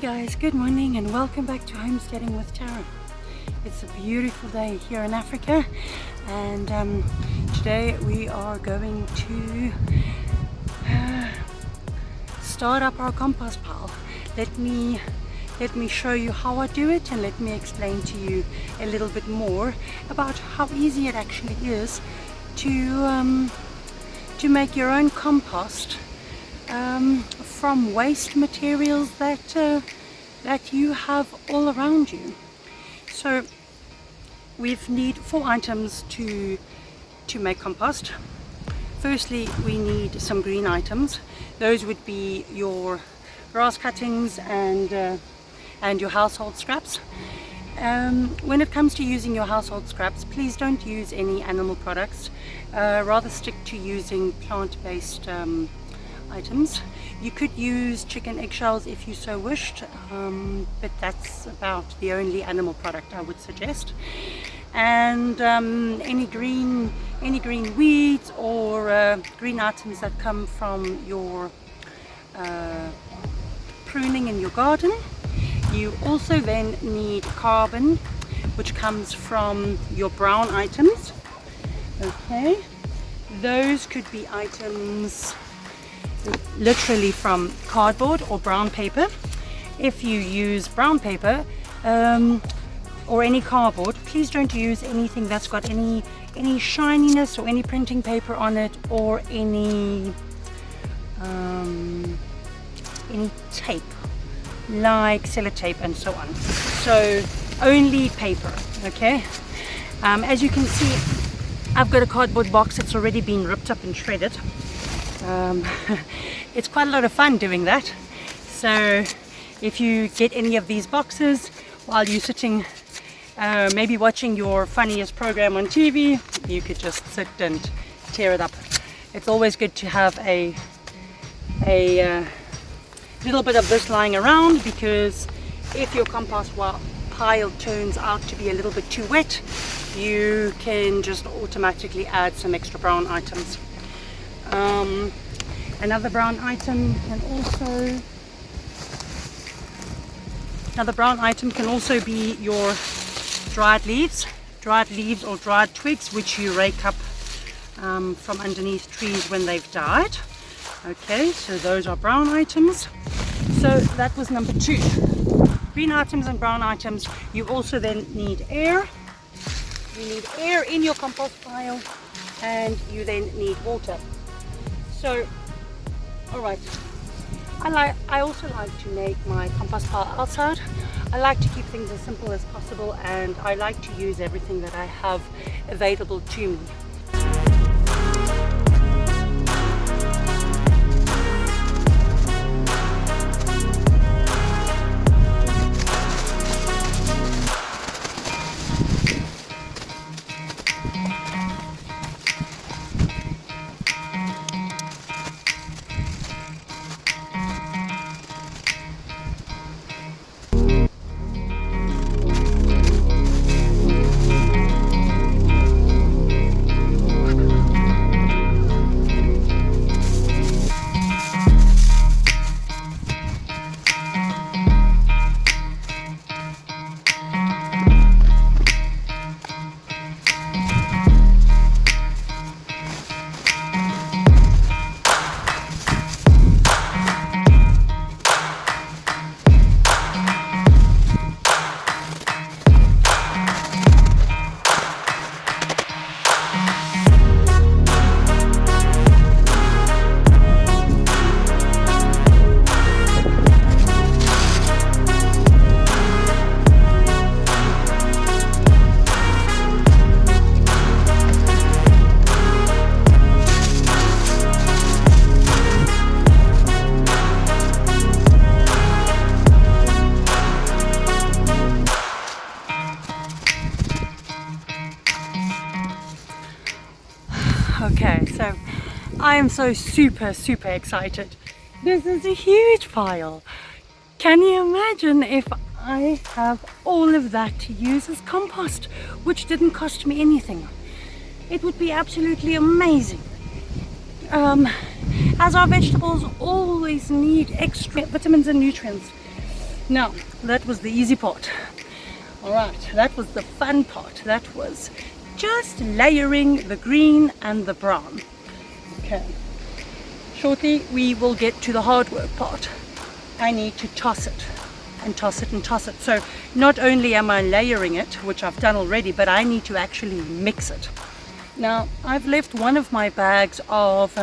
guys, good morning and welcome back to Homesteading with Tara. It's a beautiful day here in Africa, and today we are going to start up our compost pile. Let me show you how I do it, and let me explain to you a little bit more about how easy it actually is to make your own compost from waste materials that you have all around you. So we need 4 items to make compost. Firstly, we need some green items. Those would be your grass cuttings and your household scraps. When it comes to using your household scraps, please don't use any animal products. Rather stick to using plant-based items. You could use chicken eggshells if you so wished, but that's about the only animal product I would suggest. And any green weeds or green items that come from your pruning in your garden. You also then need carbon, which comes from your brown items. Okay, those could be items literally from cardboard or brown paper. If you use brown paper or any cardboard, please don't use anything that's got any shininess or any printing paper on it, or any tape like sellotape and so on. So only paper. Okay, as you can see, I've got a cardboard box that's already been ripped up and shredded. It's quite a lot of fun doing that. So if you get any of these boxes while you're sitting maybe watching your funniest program on TV, you could just sit and tear it up. It's always good to have a little bit of this lying around, because if your compost pile turns out to be a little bit too wet, you can just automatically add some extra brown items. Another brown item can also be your dried leaves or dried twigs, which you rake up from underneath trees when they've died. Okay, so those are brown items. So that was number 2. Green items and brown items. You also then need air. You need air in your compost pile, and you then need water. So, alright, I also like to make my compost pile outside. I like to keep things as simple as possible, and I like to use everything that I have available to me. Okay, so I am so super excited. This is a huge pile. Can you imagine if I have all of that to use as compost, which didn't cost me anything? It would be absolutely amazing. As our vegetables always need extra vitamins and nutrients, Now, that was the easy part. All right, that was the fun part. That was just layering the green and the brown. Okay, shortly we will get to the hard work part. I need to toss it and toss it and toss it. So not only am I layering it, which I've done already, but I need to actually mix it. Now, I've left one of my bags of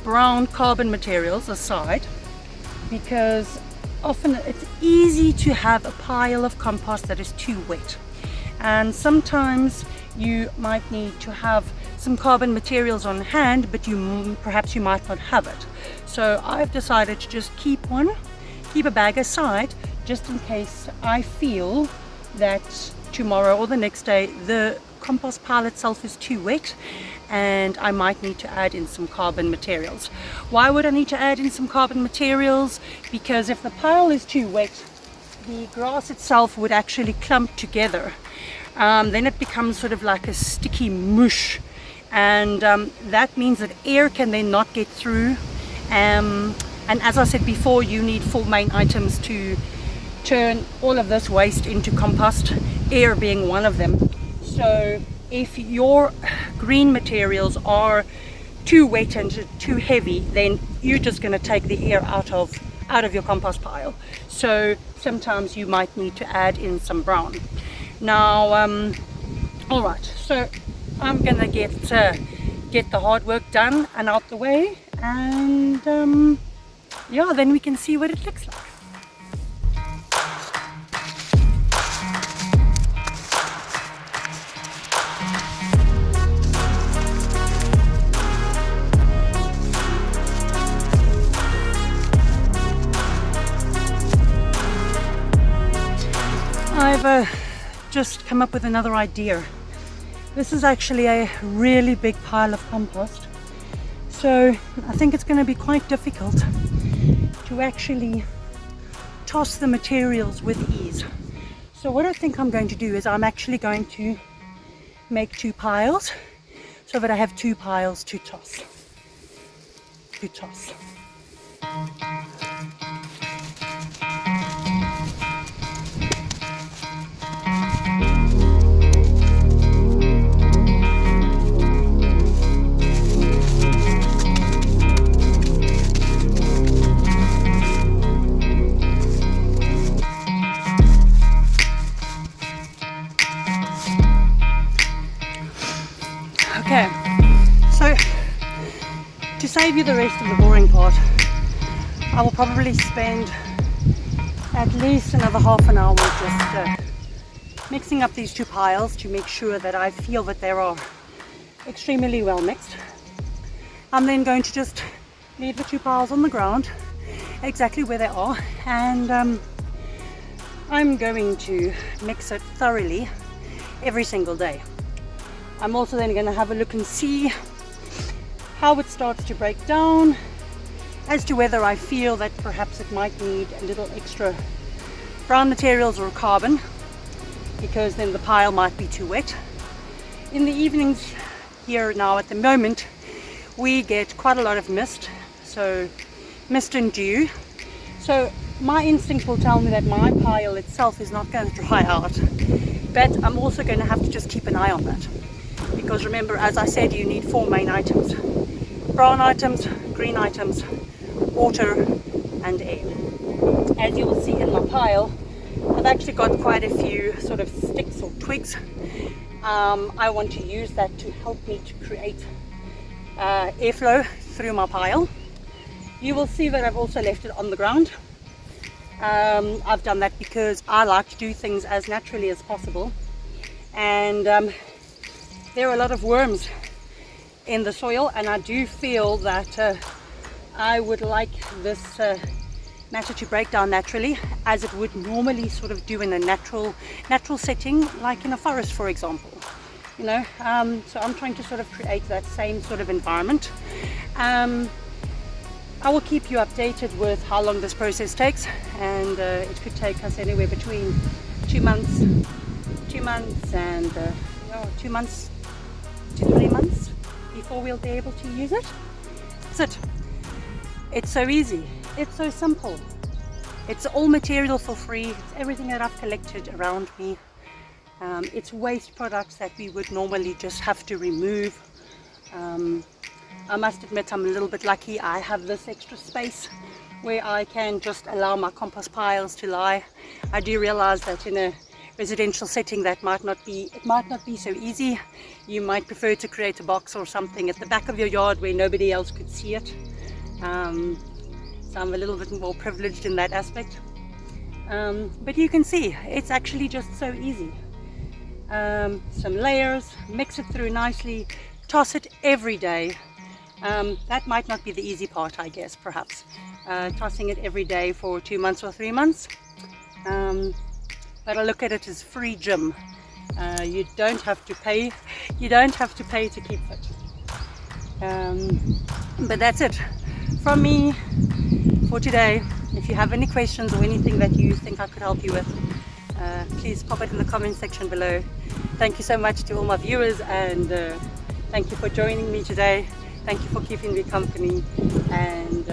brown carbon materials aside, because often it's easy to have a pile of compost that is too wet, and sometimes you might need to have some carbon materials on hand, but perhaps you might not have it. So I've decided to just keep a bag aside, just in case I feel that tomorrow or the next day the compost pile itself is too wet and I might need to add in some carbon materials. Why would I need to add in some carbon materials? Because if the pile is too wet, the grass itself would actually clump together. Then it becomes sort of like a sticky mush, and that means that air can then not get through. And as I said before, you need 4 main items to turn all of this waste into compost, air being one of them. So if your green materials are too wet and too heavy, then you're just going to take the air out of your compost pile. So sometimes you might need to add in some brown. Now, all right, so I'm going to get the hard work done and out the way, and yeah, then we can see what it looks like. I've just come up with another idea. This is actually a really big pile of compost, so I think it's going to be quite difficult to actually toss the materials with ease. So what I think I'm going to do is I'm actually going to make 2 piles so that I have 2 piles to toss. Okay, so to save you the rest of the boring part, I will probably spend at least another half an hour just mixing up these 2 piles to make sure that I feel that they are extremely well mixed. I'm then going to just leave the 2 piles on the ground exactly where they are, and I'm going to mix it thoroughly every single day. I'm also then going to have a look and see how it starts to break down, as to whether I feel that perhaps it might need a little extra brown materials or carbon, because then the pile might be too wet. In the evenings here now at the moment, we get quite a lot of mist, so mist and dew. So my instinct will tell me that my pile itself is not going to dry out, but I'm also going to have to just keep an eye on that. Because remember, as I said, you need 4 main items: brown items, green items, water and air. As you will see in my pile, I've actually got quite a few sort of sticks or twigs. I want to use that to help me to create airflow through my pile. You will see that I've also left it on the ground. I've done that because I like to do things as naturally as possible, and there are a lot of worms in the soil, and I do feel that I would like this matter to break down naturally, as it would normally sort of do in a natural setting, like in a forest, for example. You know, so I'm trying to sort of create that same sort of environment. I will keep you updated with how long this process takes, and it could take us anywhere between 2 months and 2 months to 3 months before we'll be able to use it. That's it. It's so easy. It's so simple. It's all material for free. It's everything that I've collected around me. It's waste products that we would normally just have to remove. I must admit I'm a little bit lucky. I have this extra space where I can just allow my compost piles to lie. I do realize that in a residential setting that might not be so easy. You might prefer to create a box or something at the back of your yard where nobody else could see it. So I'm a little bit more privileged in that aspect. But you can see it's actually just so easy. Some layers, mix it through nicely, toss it every day. That might not be the easy part, I guess, perhaps. Tossing it every day for 2 months or 3 months. But I look at it as free gym. You don't have to pay. You don't have to pay to keep fit. But that's it from me for today. If you have any questions or anything that you think I could help you with, please pop it in the comment section below. Thank you so much to all my viewers, and thank you for joining me today. Thank you for keeping me company, and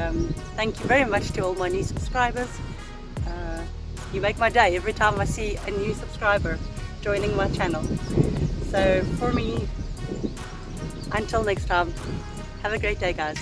thank you very much to all my new subscribers. You make my day every time I see a new subscriber joining my channel. So for me, until next time, have a great day, guys.